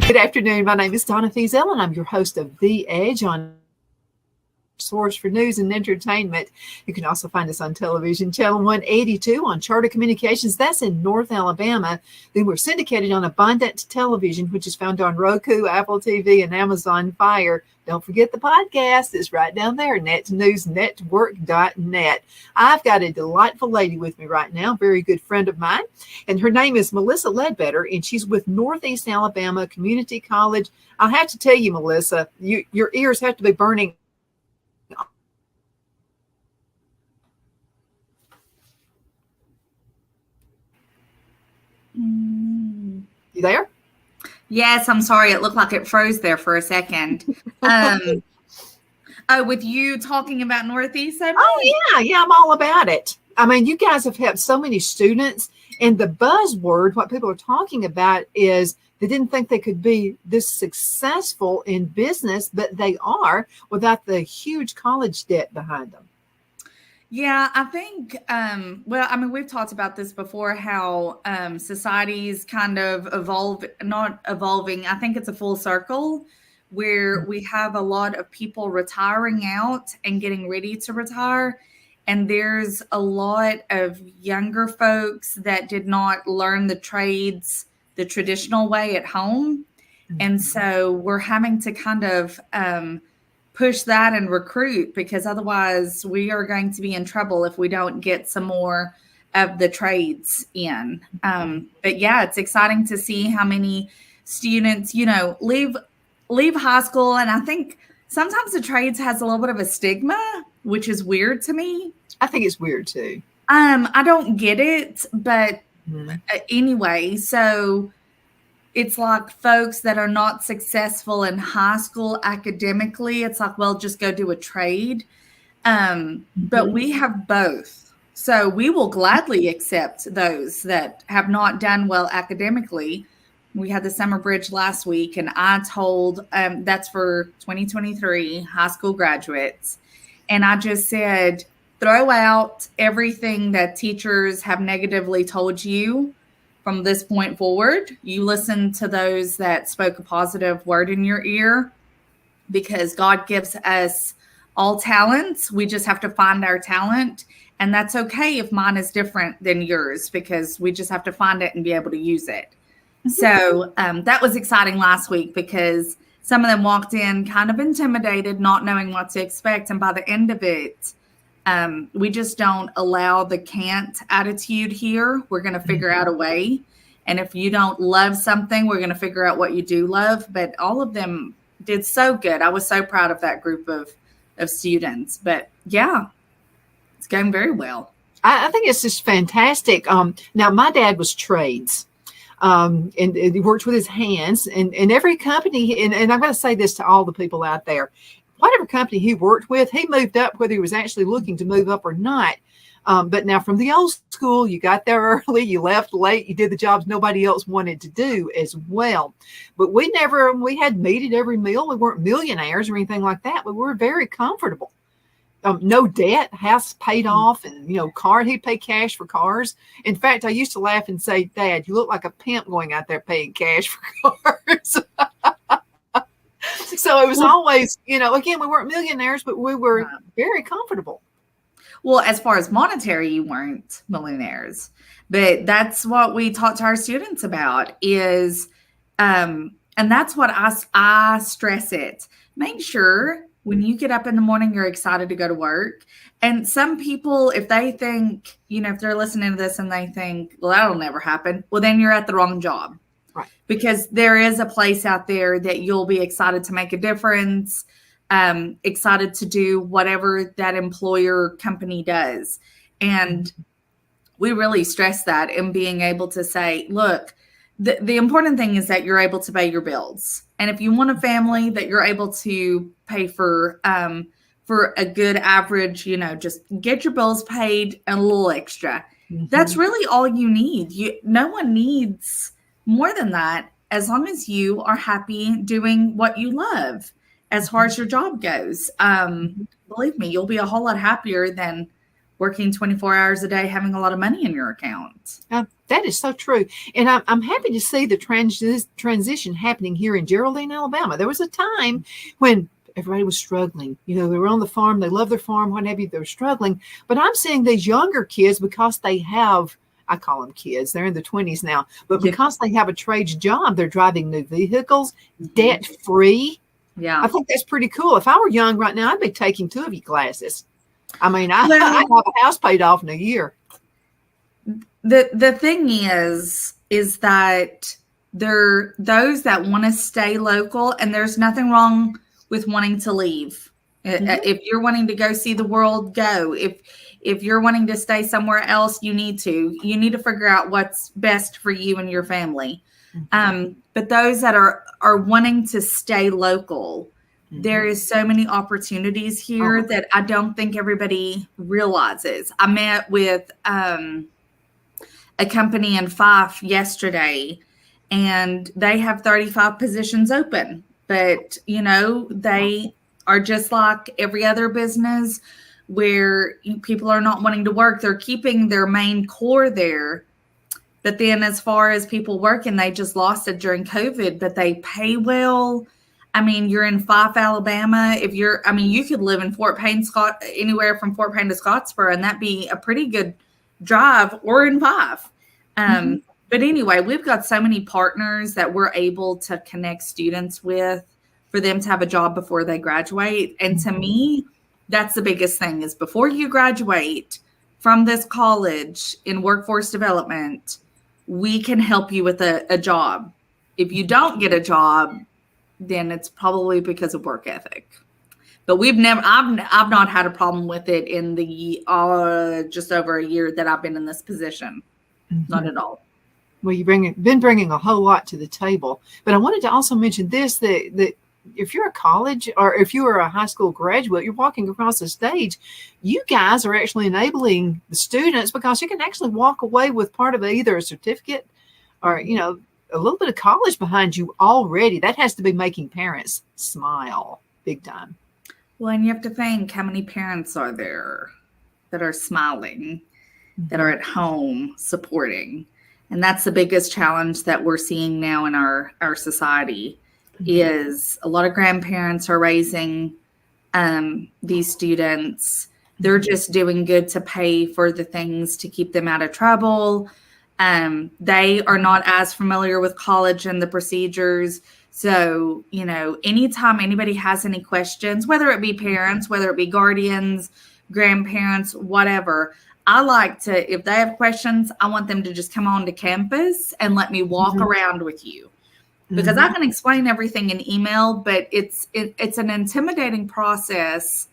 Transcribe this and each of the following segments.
Good afternoon. My name is Donna Feazell, and I'm your host of The Edge on source for news and entertainment. You can also find us on television, channel 182 on Charter Communications. That's in North Alabama. Then we're syndicated on Abundant Television, which is found on Roku, Apple TV, and Amazon Fire. Don't forget the podcast. It's right down there, netnewsnetwork.net. I've got a delightful lady with me right now, very good friend of mine, and her name is Melissa Ledbetter, and she's with Northeast Alabama Community College. I'll have to tell you, Melissa, your ears have to be burning. You there? Yes, I'm sorry. It looked like it froze there for a second. With you talking about Northeast? Oh, yeah, I'm all about it. I mean, you guys have helped so many students, and the buzzword, what people are talking about is they didn't think they could be this successful in business, but they are without the huge college debt behind them. Yeah, I think, we've talked about this before, how societies kind of not evolving. I think it's a full circle where we have a lot of people retiring out and getting ready to retire. And there's a lot of younger folks that did not learn the trades the traditional way at home. Mm-hmm. And so we're having to kind of push that and recruit, because otherwise we are going to be in trouble if we don't get some more of the trades in. But yeah, it's exciting to see how many students, leave high school. And I think sometimes the trades has a little bit of a stigma, which is weird to me. I think it's weird too. I don't get it, but anyway, so it's like folks that are not successful in high school academically, it's like, well, just go do a trade. But we have both. So we will gladly accept those that have not done well academically. We had the summer bridge last week, and I told, that's for 2023 high school graduates. And I just said, throw out everything that teachers have negatively told you. From this point forward, you listen to those that spoke a positive word in your ear, because God gives us all talents. We just have to find our talent. And that's okay if mine is different than yours, because we just have to find it and be able to use it. So that was exciting last week, because some of them walked in kind of intimidated, not knowing what to expect. And by the end of it, we just don't allow the can't attitude here. We're going to figure out a way. And if you don't love something, we're going to figure out what you do love. But all of them did so good. I was so proud of that group of students. But yeah, it's going very well. I think it's just fantastic. Now, my dad was trades. And he worked with his hands, and every company, and I'm going to say this to all the people out there, whatever company he worked with, he moved up whether he was actually looking to move up or not. But now from the old school, you got there early, you left late, you did the jobs nobody else wanted to do as well. But we had meat at every meal. We weren't millionaires or anything like that, but we were very comfortable. No debt, house paid off, and he'd pay cash for cars. In fact, I used to laugh and say, Dad, you look like a pimp going out there paying cash for cars. So it was always, again, we weren't millionaires, but we were very comfortable. Well, as far as monetary, you weren't millionaires, but that's what we talk to our students about is, and that's what I stress it. Make sure when you get up in the morning, you're excited to go to work. And some people, if they think, if they're listening to this and they think, well, that'll never happen, well, then you're at the wrong job. Right. Because there is a place out there that you'll be excited to make a difference, excited to do whatever that employer company does. And we really stress that in being able to say, look, the important thing is that you're able to pay your bills. And if you want a family that you're able to pay for a good average, just get your bills paid and a little extra. Mm-hmm. That's really all you need. No one needs more than that, as long as you are happy doing what you love as far as your job goes. Believe me, you'll be a whole lot happier than working 24 hours a day, having a lot of money in your account. That is so true. And I'm happy to see the transition happening here in Geraldine, Alabama. There was a time when everybody was struggling. They were on the farm. They love their farm, what have you. They were struggling. But I'm seeing these younger kids, because they have, I call them kids, they're in their 20s now, but because they have a trades job, they're driving new vehicles, debt-free. Yeah. I think that's pretty cool. If I were young right now, I'd be taking 2 of your classes. I mean, I have a house paid off in a year. The thing is that there those that want to stay local, and there's nothing wrong with wanting to leave. If you're wanting to go see the world, go. If you're wanting to stay somewhere else, you need to figure out what's best for you and your family. But those that are wanting to stay local, there is so many opportunities here that I don't think everybody realizes. I met with a company in Fife yesterday, and they have 35 positions open, but they are just like every other business where people are not wanting to work. They're keeping their main core there. But then as far as people working, they just lost it during COVID, but they pay well. I mean, you're in Fife, Alabama. You could live in Fort Payne, anywhere from Fort Payne to Scottsboro, and that'd be a pretty good drive, or in Fife. But anyway, we've got so many partners that we're able to connect students with for them to have a job before they graduate. And to me, that's the biggest thing, is before you graduate from this college in workforce development, we can help you with a job. If you don't get a job, then it's probably because of work ethic. But I've not had a problem with it in the just over a year that I've been in this position. Not at all. Well, you've been bringing a whole lot to the table. But I wanted to also mention this, that if you're a college, or if you are a high school graduate, you're walking across the stage, you guys are actually enabling the students, because you can actually walk away with part of either a certificate or, a little bit of college behind you already. That has to be making parents smile big time. Well, and you have to think, how many parents are there that are smiling, that are at home supporting? And that's the biggest challenge that we're seeing now in our society, is a lot of grandparents are raising these students. They're just doing good to pay for the things to keep them out of trouble. They are not as familiar with college and the procedures. So, anytime anybody has any questions, whether it be parents, whether it be guardians, grandparents, whatever, I like to, if they have questions, I want them to just come on to campus and let me walk around with you. Because I can explain everything in email, but it's an intimidating process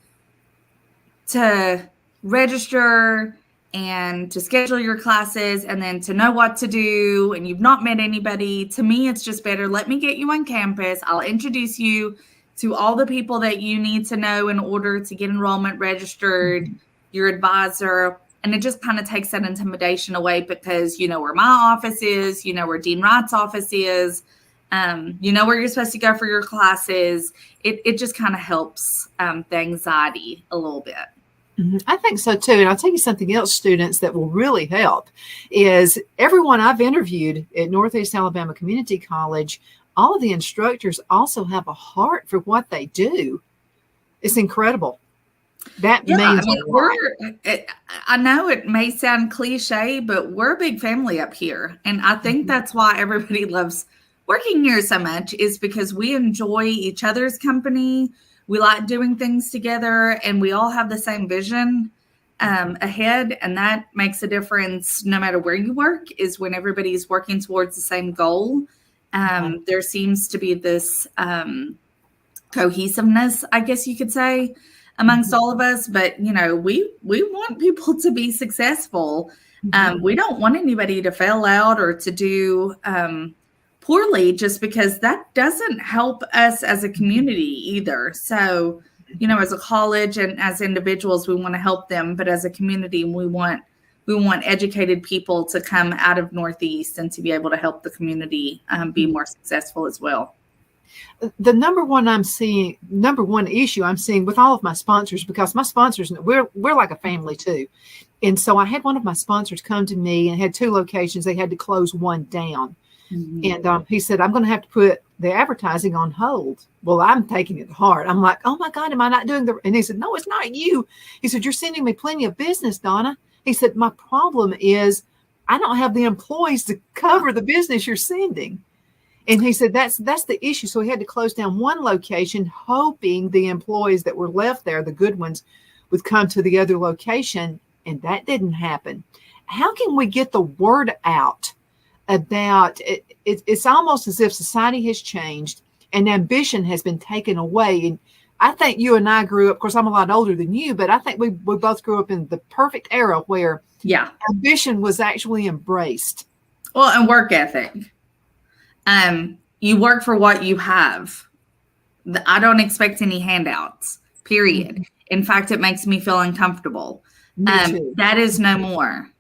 to register and to schedule your classes and then to know what to do, and you've not met anybody. To me, it's just better. Let me get you on campus. I'll introduce you to all the people that you need to know in order to get enrollment registered, your advisor. And it just kind of takes that intimidation away, because you know where my office is, you know where Dean Wright's office is. You know where you're supposed to go for your classes. It just kind of helps the anxiety a little bit. I think so too. And I'll tell you something else, students, that will really help is everyone I've interviewed at Northeast Alabama Community College, all of the instructors also have a heart for what they do. It's incredible. That means a lot. I know it may sound cliche, but we're a big family up here. And I think that's why everybody loves working here so much, is because we enjoy each other's company. We like doing things together, and we all have the same vision ahead. And that makes a difference no matter where you work, is when everybody's working towards the same goal. There seems to be this cohesiveness, I guess you could say, amongst all of us. But, we want people to be successful. We don't want anybody to fail out or to do poorly, just because that doesn't help us as a community either. So, as a college and as individuals, we want to help them, but as a community, we want educated people to come out of Northeast and to be able to help the community be more successful as well. The number one issue I'm seeing with all of my sponsors, because my sponsors, we're like a family too. And so I had one of my sponsors come to me and had 2 locations. They had to close one down. Mm-hmm. And he said, I'm going to have to put the advertising on hold. Well, I'm taking it hard. I'm like, oh my God, am I not doing and he said, no, it's not you. He said, you're sending me plenty of business, Donna. He said, my problem is I don't have the employees to cover the business you're sending. And he said, that's the issue. So he had to close down one location, hoping the employees that were left there, the good ones, would come to the other location. And that didn't happen. How can we get the word out about it? It's almost as if society has changed and ambition has been taken away. And I think you and I grew up, of course, I'm a lot older than you, but I think we both grew up in the perfect era where ambition was actually embraced. Well, and work ethic. You work for what you have. I don't expect any handouts, period. Mm-hmm. In fact, it makes me feel uncomfortable. That is no more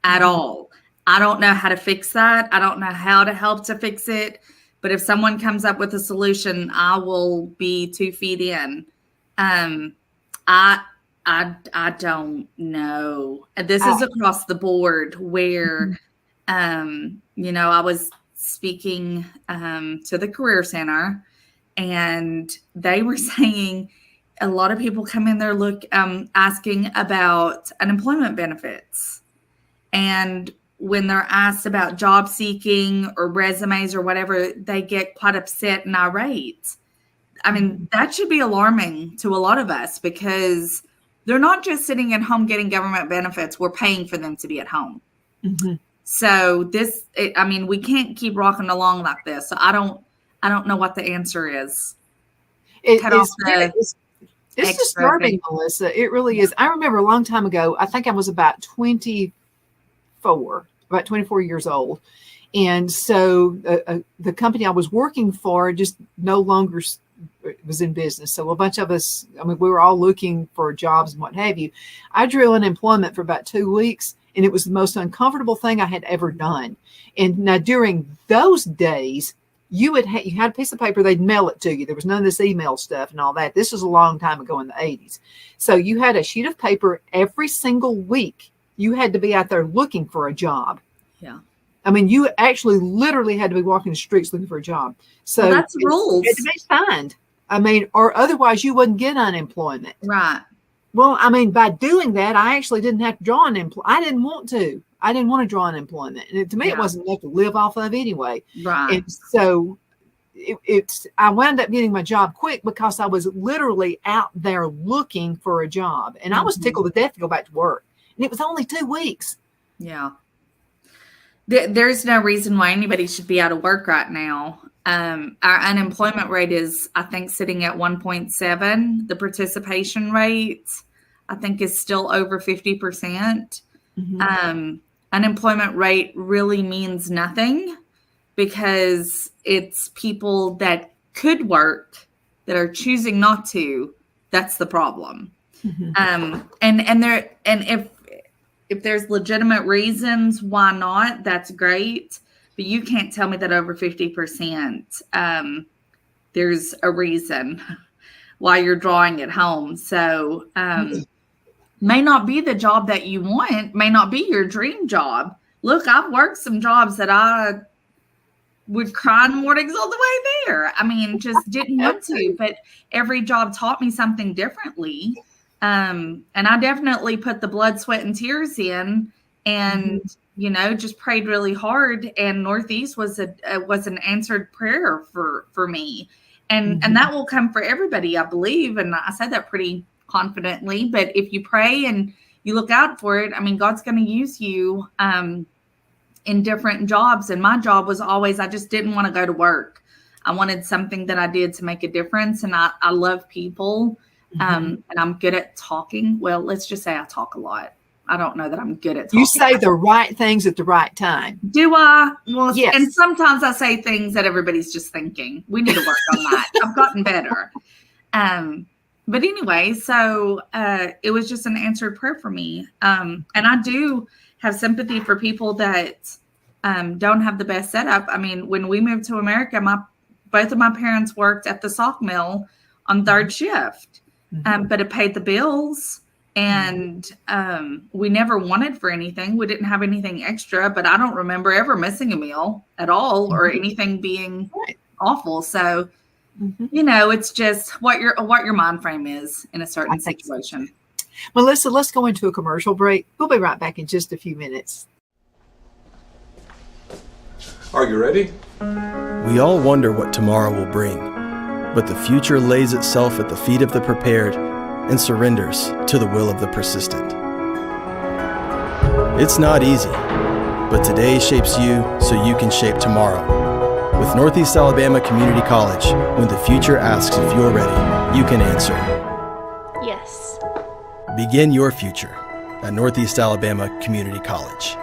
at all. I don't know how to fix that. I don't know how to help to fix it. But if someone comes up with a solution, I will be 2 feet in. I don't know. This is across the board where, I was speaking to the Career Center, and they were saying a lot of people come in there asking about unemployment benefits. And when they're asked about job seeking or resumes or whatever, they get quite upset and irate. I mean, that should be alarming to a lot of us, because they're not just sitting at home getting government benefits. We're paying for them to be at home. Mm-hmm. So we can't keep rocking along like this. So I don't know what the answer is. It's disturbing, Melissa. It really is. I remember a long time ago, I think I was about 24 years old. And so the company I was working for just no longer was in business. So a bunch of us, we were all looking for jobs and what have you. I drew unemployment for about 2 weeks, and it was the most uncomfortable thing I had ever done. And now during those days, you had a piece of paper, they'd mail it to you. There was none of this email stuff and all that. This was a long time ago in the 80s. So you had a sheet of paper every single week. You had to be out there looking for a job. Yeah. You actually literally had to be walking the streets looking for a job. So that's rules. It had to be signed. Or otherwise you wouldn't get unemployment. Right. Well, by doing that, I actually didn't have to draw unemployment. I didn't want to draw unemployment. And to me, it wasn't enough to live off of anyway. Right. And so I wound up getting my job quick because I was literally out there looking for a job. And I was tickled to death to go back to work. And it was only 2 weeks. Yeah. There's no reason why anybody should be out of work right now. Our unemployment rate is, I think, sitting at 1.7. The participation rate, I think, is still over 50%. Mm-hmm. Unemployment rate really means nothing, because it's people that could work that are choosing not to. That's the problem. Mm-hmm. And if there's legitimate reasons why not, that's great. But you can't tell me that over 50%, there's a reason why you're drawing it home. So may not be the job that you want, may not be your dream job. Look, I've worked some jobs that I would cry in the mornings on the way there. Just didn't want to, but every job taught me something differently. And I definitely put the blood, sweat, and tears in, and, just prayed really hard. And Northeast was an answered prayer for me. And that will come for everybody, I believe. And I said that pretty confidently, but if you pray and you look out for it, God's going to use you, in different jobs. And my job was always, I just didn't want to go to work. I wanted something that I did to make a difference. And I love people. And I'm good at talking. Well, let's just say I talk a lot. I don't know that I'm good at talking. You say the right things at the right time. Do I? Well, yes. And sometimes I say things that everybody's just thinking. We need to work on that. I've gotten better. But anyway, so it was just an answered prayer for me. And I do have sympathy for people that don't have the best setup. When we moved to America, my both of my parents worked at the sawmill on third shift, but it paid the bills. And we never wanted for anything. We didn't have anything extra, but I don't remember ever missing a meal at all or anything being awful. So, it's just what your mind frame is in a certain situation. Melissa, let's go into a commercial break. We'll be right back in just a few minutes. Are you ready? We all wonder what tomorrow will bring, but the future lays itself at the feet of the prepared and surrenders to the will of the persistent. It's not easy, but today shapes you so you can shape tomorrow. With Northeast Alabama Community College, when the future asks if you're ready, you can answer yes. Begin your future at Northeast Alabama Community College.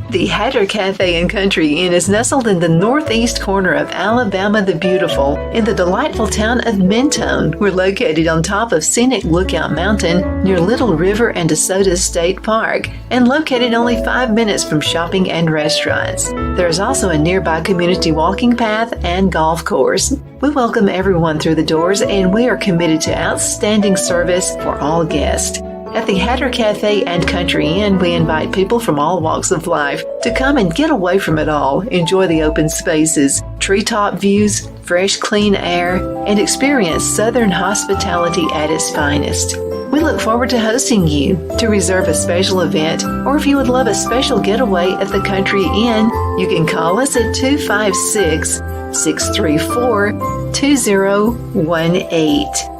The Hatter Cafe and Country Inn is nestled in the northeast corner of Alabama the Beautiful in the delightful town of Mentone. We're located on top of scenic Lookout Mountain near Little River and DeSoto State Park and located only 5 minutes from shopping and restaurants. There is also a nearby community walking path and golf course. We welcome everyone through the doors and we are committed to outstanding service for all guests. At the Hatter Cafe and Country Inn, we invite people from all walks of life to come and get away from it all, enjoy the open spaces, treetop views, fresh, clean air, and experience Southern hospitality at its finest. We look forward to hosting you. To reserve a special event, or if you would love a special getaway at the Country Inn, you can call us at 256-634-2018.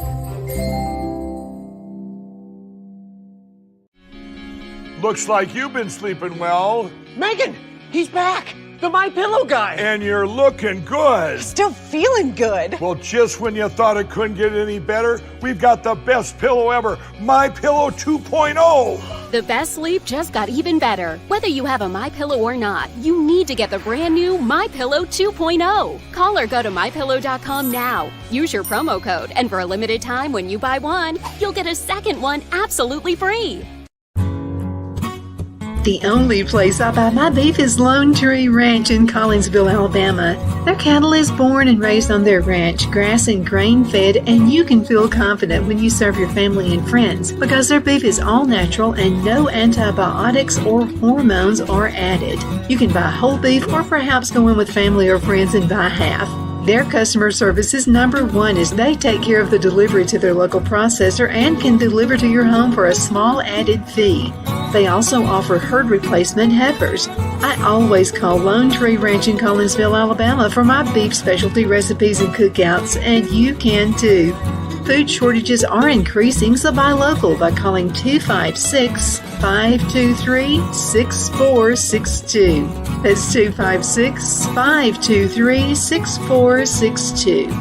Looks like you've been sleeping well. Megan, he's back. The MyPillow guy. And you're looking good. Still feeling good. Well, just when you thought it couldn't get any better, we've got the best pillow ever, MyPillow 2.0. The best sleep just got even better. Whether you have a MyPillow or not, you need to get the brand new MyPillow 2.0. Call or go to MyPillow.com now. Use your promo code, and for a limited time when you buy one, you'll get a second one absolutely free. The only place I buy my beef is Lone Tree Ranch in Collinsville, Alabama. Their cattle is born and raised on their ranch, grass and grain fed, and you can feel confident when you serve your family and friends because their beef is all natural and no antibiotics or hormones are added. You can buy whole beef or perhaps go in with family or friends and buy half. Their customer service is number one as they take care of the delivery to their local processor and can deliver to your home for a small added fee. They also offer herd replacement heifers. I always call Lone Tree Ranch in Collinsville, Alabama for my beef specialty recipes and cookouts, and you can too. Food shortages are increasing, so buy local by calling 256-523-6462. That's 256-523-6462.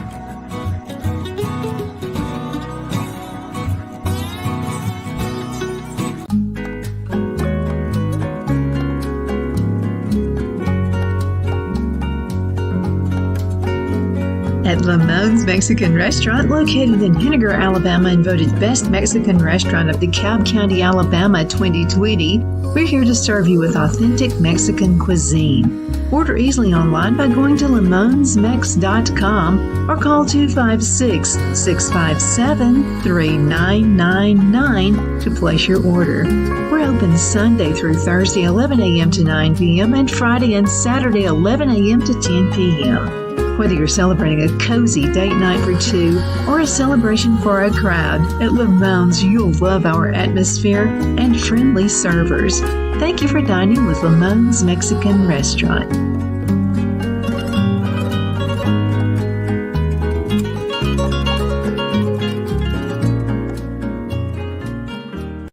At Lamone's Mexican Restaurant, located in Henniger, Alabama, and voted Best Mexican Restaurant of DeKalb County, Alabama 2020, we're here to serve you with authentic Mexican cuisine. Order easily online by going to lamonsmex.com or call 256-657-3999 to place your order. We're open Sunday through Thursday 11 a.m. to 9 p.m. and Friday and Saturday 11 a.m. to 10 p.m. Whether you're celebrating a cozy date night for two or a celebration for a crowd, at Lamone's you'll love our atmosphere and friendly servers. Thank you for dining with Lamone's Mexican Restaurant.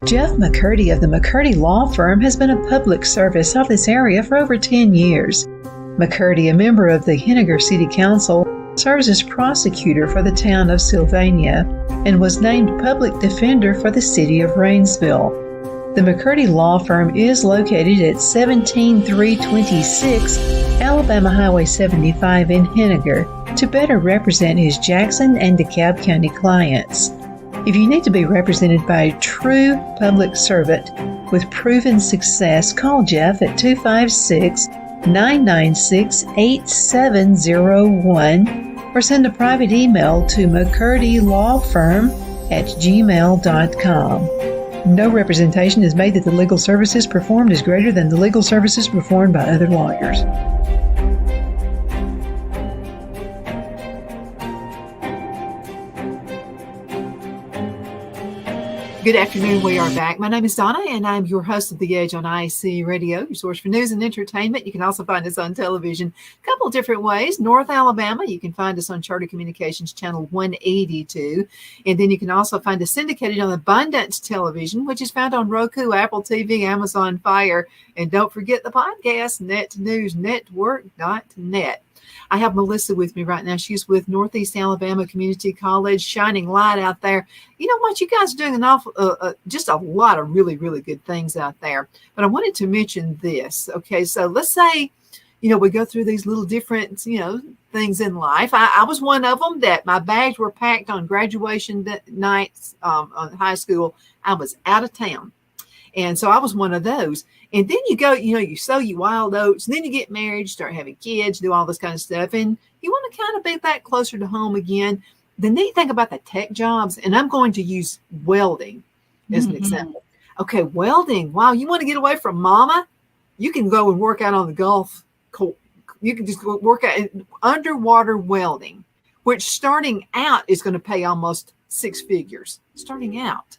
Jeff McCurdy of the McCurdy Law Firm has been a public service of this area for over 10 years. McCurdy, a member of the Henniger City Council, serves as prosecutor for the town of Sylvania and was named public defender for the city of Rainsville. The McCurdy Law Firm is located at 17326 Alabama Highway 75 in Henniger to better represent his Jackson and DeKalb County clients. If you need to be represented by a true public servant with proven success, call Jeff at 256 996-8701 or send a private email to mccurdy.lawfirm@gmail.com. No representation is made that the legal services performed is greater than the legal services performed by other lawyers. Good afternoon. We are back. My name is Donna, and I'm your host of The Edge on NACC Radio, your source for news and entertainment. You can also find us on television a couple of different ways. North Alabama, you can find us on Charter Communications Channel 182. And then you can also find us syndicated on Abundance Television, which is found on Roku, Apple TV, Amazon Fire. And don't forget the podcast, netnewsnetwork.net. I have Melissa with me right now. She's with Northeast Alabama Community College, shining light out there. You know what? You guys are doing just a lot of really, really good things out there. But I wanted to mention this. Okay, so let's say, we go through these little different, things in life. I was one of them that my bags were packed on graduation nights on high school. I was out of town. And so I was one of those. And then you go, you sow your wild oats, and then you get married, start having kids, do all this kind of stuff. And you want to kind of be back closer to home again. The neat thing about the tech jobs, and I'm going to use welding as an example. Okay, welding. Wow, you want to get away from mama? You can go and work out on the Gulf. You can just go work out underwater welding, which starting out is going to pay almost 6 figures, starting out.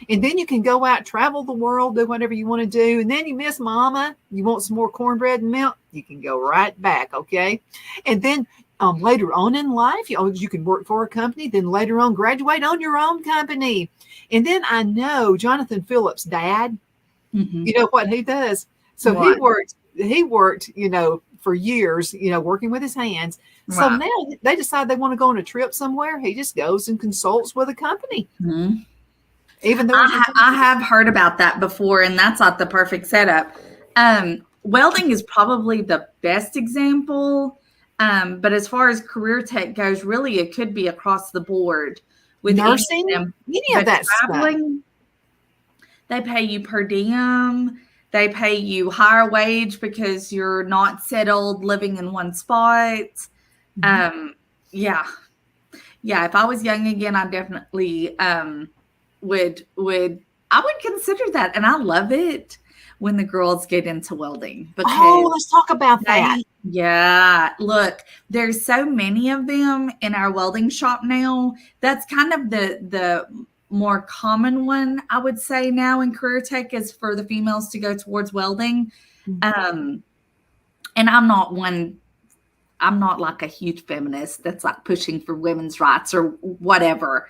And then you can go out, travel the world, do whatever you want to do. And then you miss mama. You want some more cornbread and milk? You can go right back, okay? And then later on in life, you can work for a company. Then later on, graduate on your own company. And then I know Jonathan Phillips' dad, you know what he does? So he worked, for years, working with his hands. Wow. So now they decide they want to go on a trip somewhere. He just goes and consults with a company. Mm-hmm. Even though I have heard about that before, and that's not the perfect setup. Welding is probably the best example. But as far as career tech goes, really, it could be across the board with nursing. Any of that traveling. They pay you per diem. They pay you higher wage because you're not settled living in one spot. Mm-hmm. Yeah. If I was young again, I definitely would consider that. And I love it when the girls get into welding. Because let's talk about that. Yeah. Look, there's so many of them in our welding shop now. That's kind of the more common one, I would say, now in career tech, is for the females to go towards welding. Mm-hmm. And I'm not like a huge feminist that's like pushing for women's rights or whatever.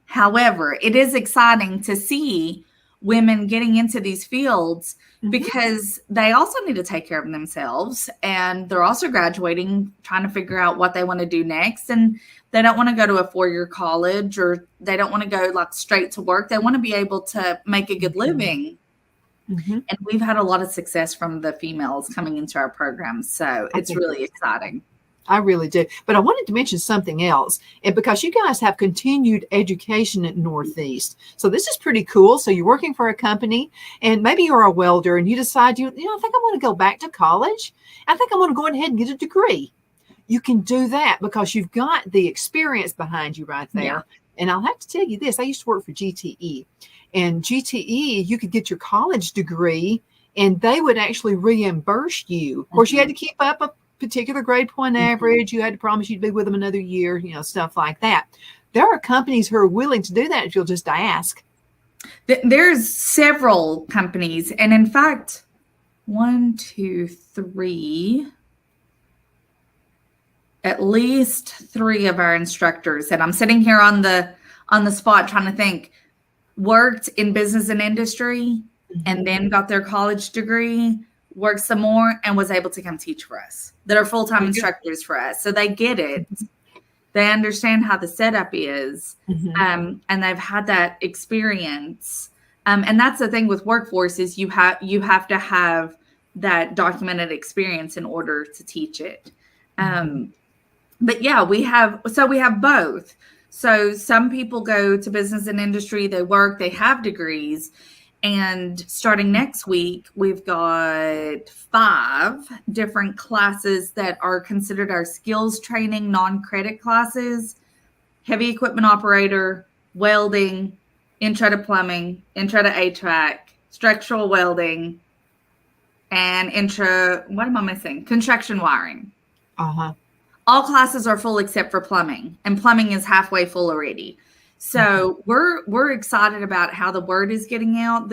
However, it is exciting to see women getting into these fields because they also need to take care of themselves, and they're also graduating, trying to figure out what they want to do next. And they don't want to go to a 4-year college, or they don't want to go like straight to work. They want to be able to make a good living. Mm-hmm. And we've had a lot of success from the females coming into our programs. So it's really exciting. I really do. But I wanted to mention something else. And because you guys have continued education at Northeast. So this is pretty cool. So you're working for a company, and maybe you're a welder, and you decide, I think I want to go back to college. I think I want to go ahead and get a degree. You can do that because you've got the experience behind you right there. Yeah. And I'll have to tell you this. I used to work for GTE. And GTE, you could get your college degree, and they would actually reimburse you. Of course, you had to keep up a particular grade point average. You had to promise you'd be with them another year, stuff like that. There are companies who are willing to do that if you'll just ask. There's several companies. And in fact, 1, 2, 3, at least 3 of our instructors, and I'm sitting here on the spot trying to think, worked in business and industry and then got their college degree, worked some more, and was able to come teach for us, that are full-time instructors for us. So they get it. They understand how the setup is, and they've had that experience. And that's the thing with workforce is you have to have that documented experience in order to teach it. But yeah, we have both. So some people go to business and industry, they work, they have degrees, And starting next week, we've got 5 different classes that are considered our skills training non-credit classes: heavy equipment operator, welding, intro to plumbing, intro to HVAC, structural welding, and what am I missing? Construction wiring. Uh-huh. All classes are full except for plumbing, and plumbing is halfway full already. So we're excited about how the word is getting out.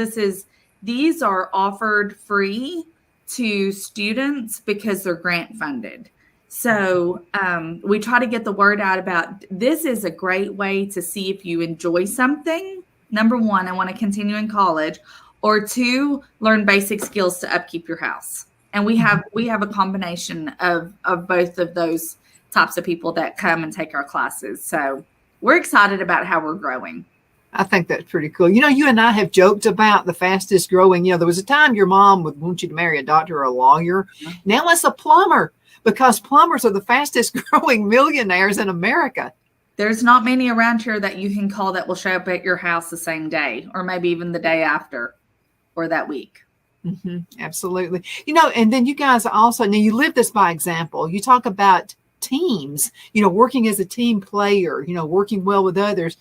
These are offered free to students because they're grant funded. So we try to get the word out about this is a great way to see if you enjoy something. Number 1, I want to continue in college, or 2, learn basic skills to upkeep your house. And we have a combination of both of those types of people that come and take our classes. So we're excited about how we're growing. I think that's pretty cool. You and I have joked about the fastest growing. There was a time your mom would want you to marry a doctor or a lawyer. Now it's a plumber, because plumbers are the fastest growing millionaires in America. There's not many around here that you can call that will show up at your house the same day, or maybe even the day after, or that week. Mm-hmm, absolutely. And then you guys also, now you live this by example. You talk about teams, working as a team player, working well with others.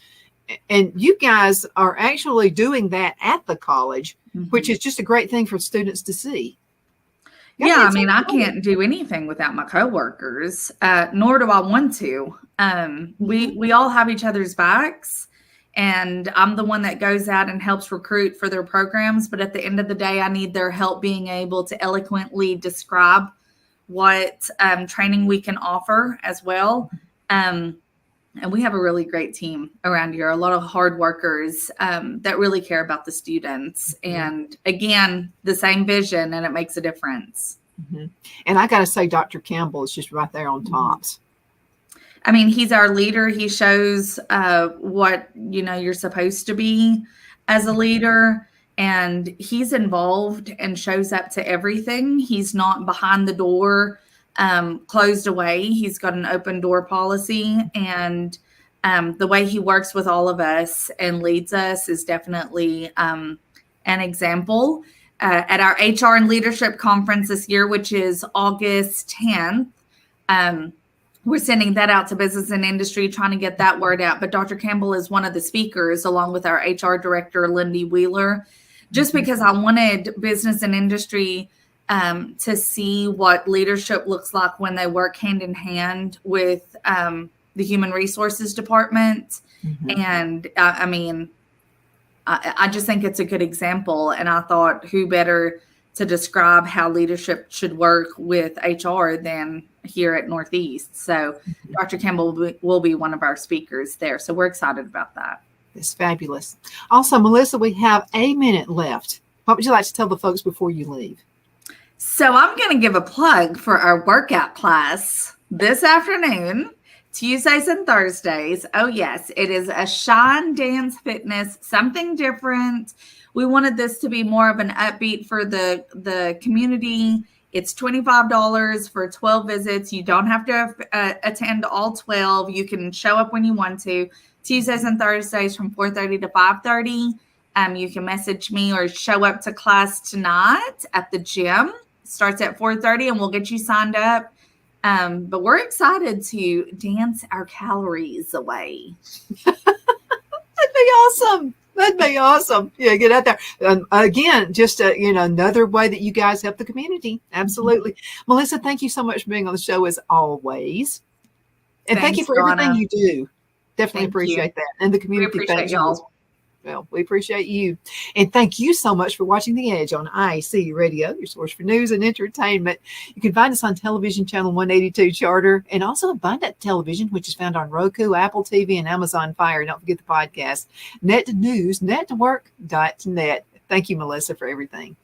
And you guys are actually doing that at the college, which is just a great thing for students to see. Yeah, I can't do anything without my coworkers, nor do I want to. We all have each other's backs, and I'm the one that goes out and helps recruit for their programs. But at the end of the day, I need their help being able to eloquently describe what training we can offer as well. And we have a really great team around here, a lot of hard workers that really care about the students. And again, the same vision, and it makes a difference. Mm-hmm. And I got to say, Dr. Campbell is just right there on tops. He's our leader. He shows what, you're supposed to be as a leader. And he's involved and shows up to everything. He's not behind the door, closed away. He's got an open door policy, and the way he works with all of us and leads us is definitely an example. At our HR and Leadership Conference this year, which is August 10th, we're sending that out to business and industry, trying to get that word out. But Dr. Campbell is one of the speakers, along with our HR director, Lindy Wheeler, just because I wanted business and industry to see what leadership looks like when they work hand in hand with the human resources department. And I just think it's a good example. And I thought, who better to describe how leadership should work with HR than here at Northeast. So Dr. Campbell will be one of our speakers there. So we're excited about that. It's fabulous. Also, Melissa, we have a minute left. What would you like to tell the folks before you leave? So I'm going to give a plug for our workout class this afternoon, Tuesdays and Thursdays. Oh, yes, it is a Shine Dance Fitness, something different. We wanted this to be more of an upbeat for the community. It's $25 for 12 visits. You don't have to attend all 12. You can show up when you want to. Tuesdays and Thursdays from 4:30 to 5:30. You can message me or show up to class tonight at the gym. Starts at 4:30, and we'll get you signed up. But we're excited to dance our calories away. That'd be awesome. That'd be awesome. Yeah, get out there. Again, just another way that you guys help the community. Absolutely. Melissa, thank you so much for being on the show as always. And thank you for everything you do. Definitely appreciate that. And the community. We appreciate y'all. Well, we appreciate you. And thank you so much for watching The Edge on IAC Radio, your source for news and entertainment. You can find us on television channel 182 Charter, and also Abundant Television, which is found on Roku, Apple TV, and Amazon Fire. Don't forget the podcast, netnewsnetwork.net. Thank you, Melissa, for everything.